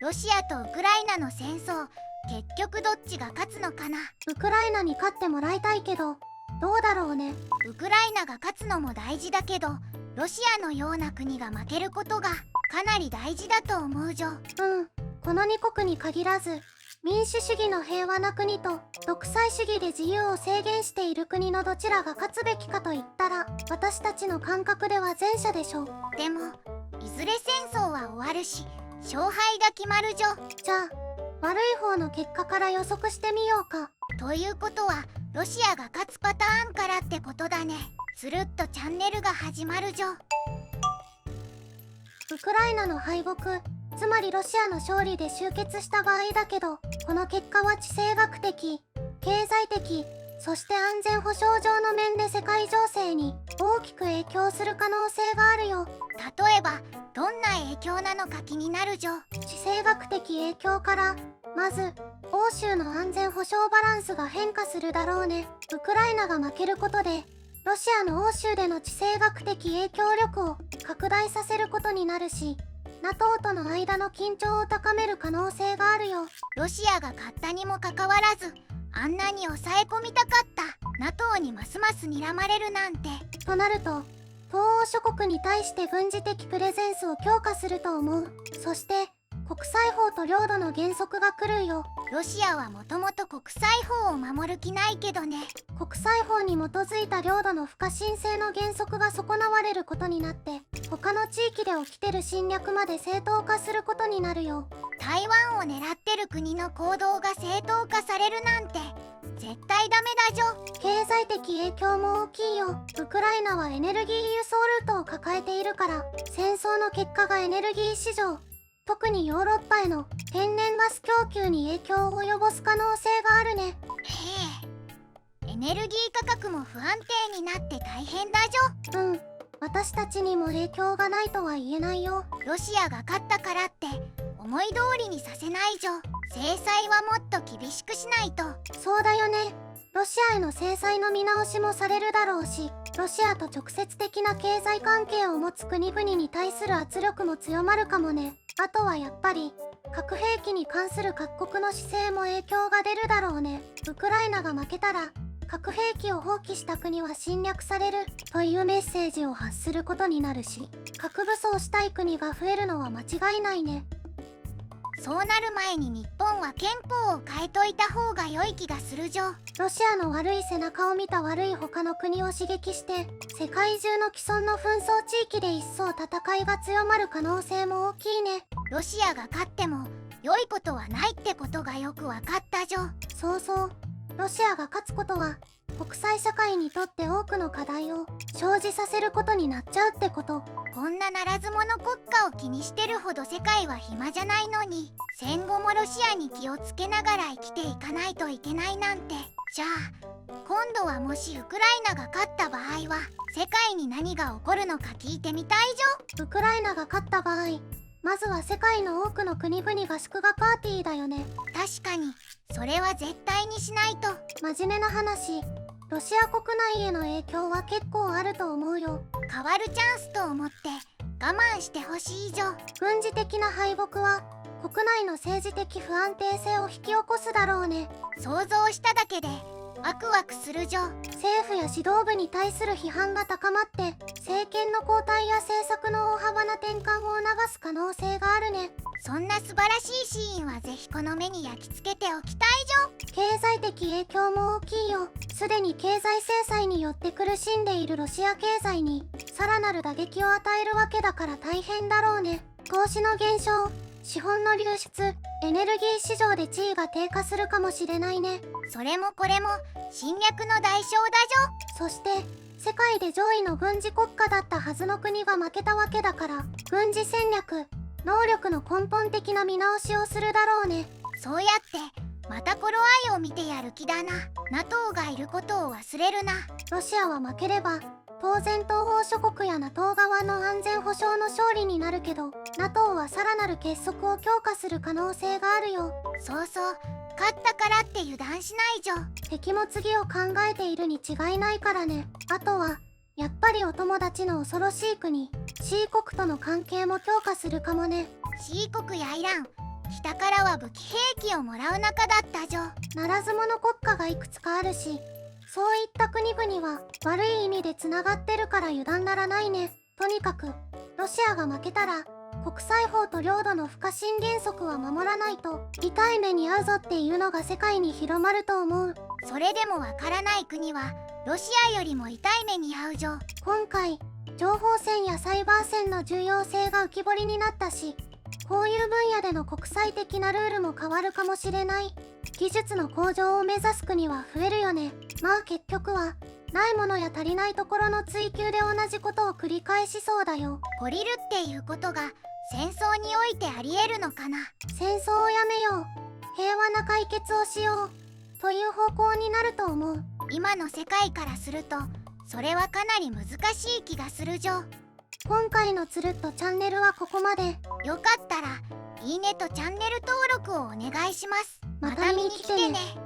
ロシアとウクライナの戦争、結局どっちが勝つのかな。ウクライナに勝ってもらいたいけど、どうだろうね。ウクライナが勝つのも大事だけど、ロシアのような国が負けることがかなり大事だと思うじょ。この2国に限らず、民主主義の平和な国と独裁主義で自由を制限している国のどちらが勝つべきかと言ったら、私たちの感覚では前者でしょう。でもいずれ戦争は終わるし、勝敗が決まるじょ。じゃあ悪い方の結果から予測してみようか。ということはロシアが勝つパターンからってことだね。つるっとチャンネルが始まるじょ。ウクライナの敗北、つまりロシアの勝利で終結した場合だけど、この結果は地政学的、経済的、そして安全保障上の面で世界情勢に大きく影響する可能性があるよ。例えばどんな影響なのか気になるじょ。地政学的影響から、まず欧州の安全保障バランスが変化するだろうね。ウクライナが負けることで、ロシアの欧州での地政学的影響力を拡大させることになるし、NATO との間の緊張を高める可能性があるよ。ロシアが勝ったにもかかわらず、あんなに抑え込みたかった NATO にますます睨まれるなんて。となると、東欧諸国に対して軍事的プレゼンスを強化すると思う。そして国際法と領土の原則が来るよ。ロシアはもともと国際法を守る気ないけどね。国際法に基づいた領土の不可侵性の原則が損なわれることになって、他の地域で起きてる侵略まで正当化することになるよ。台湾を狙ってる国の行動が正当化されるなんて絶対ダメだじょ。経済的影響も大きいよ。ウクライナはエネルギー輸送ルートを抱えているから、戦争の結果がエネルギー市場、特にヨーロッパへの天然ガス供給に影響を及ぼす可能性があるね。へえ、エネルギー価格も不安定になって大変だじょ。私たちにも影響がないとは言えないよ。ロシアが勝ったからって思い通りにさせないじょ。制裁はもっと厳しくしないと。そうだよね。ロシアへの制裁の見直しもされるだろうし、ロシアと直接的な経済関係を持つ国々に対する圧力も強まるかもね。あとはやっぱり核兵器に関する各国の姿勢も影響が出るだろうね。ウクライナが負けたら核兵器を放棄した国は侵略されるというメッセージを発することになるし、核武装したい国が増えるのは間違いないね。そうなる前に日本は憲法を変えといた方が良い気がするじょ。ロシアの悪い背中を見た悪い他の国を刺激して、世界中の既存の紛争地域で一層戦いが強まる可能性も大きいね。ロシアが勝っても良いことはないってことがよくわかったじょ。そうそう。ロシアが勝つことは国際社会にとって多くの課題を生じさせることになっちゃうってこと。こんなならず者国家を気にしてるほど世界は暇じゃないのに、戦後もロシアに気をつけながら生きていかないといけないなんて。じゃあ今度はもしウクライナが勝った場合は世界に何が起こるのか聞いてみたいじょ。ウクライナが勝った場合、まずは世界の多くの国々が祝賀パーティーだよね。確かにそれは絶対にしないと。真面目な話、ロシア国内への影響は結構あると思うよ。変わるチャンスと思って我慢してほしいじょ。軍事的な敗北は国内の政治的不安定性を引き起こすだろうね。想像しただけでワクワクするじょ。政府や指導部に対する批判が高まって、政権の交代や政策の大幅な転換を促す可能性があるね。そんな素晴らしいシーンはぜひこの目に焼き付けておきたいじょ。経済的影響も大きいよ。すでに経済制裁によって苦しんでいるロシア経済にさらなる打撃を与えるわけだから大変だろうね。投資の減少、資本の流出、エネルギー市場で地位が低下するかもしれないね。それもこれも侵略の代償だじょ。そして世界で上位の軍事国家だったはずの国が負けたわけだから、軍事戦略、能力の根本的な見直しをするだろうね。そうやってまた頃合いを見てやる気だな。 NATO がいることを忘れるな。ロシアは負ければ当然東方諸国や NATO 側の安全保障の勝利になるけど、 NATO はさらなる結束を強化する可能性があるよ。そうそう、勝ったからって油断しないじょ。敵も次を考えているに違いないからね。あとはやっぱりお友達の恐ろしい国 C 国との関係も強化するかもね。 C 国やイラン、北からは武器兵器をもらう仲だったじょ。ならず者国家がいくつかあるし、そういった国々は悪い意味でつながってるから油断ならないね。とにかくロシアが負けたら国際法と領土の不可侵原則は守らないと痛い目に遭うぞっていうのが世界に広まると思う。それでもわからない国はロシアよりも痛い目に遭うじょ。今回情報戦やサイバー戦の重要性が浮き彫りになったし、こういう分野での国際的なルールも変わるかもしれない。技術の向上を目指す国は増えるよね。まあ結局はないものや足りないところの追求で同じことを繰り返しそうだよ。懲りるっていうことが戦争においてありえるのかな。戦争をやめよう、平和な解決をしようという方向になると思う。今の世界からするとそれはかなり難しい気がするじょ。今回のつるっとチャンネルはここまで。よかったらいいねとチャンネル登録をお願いします。また見に来てね。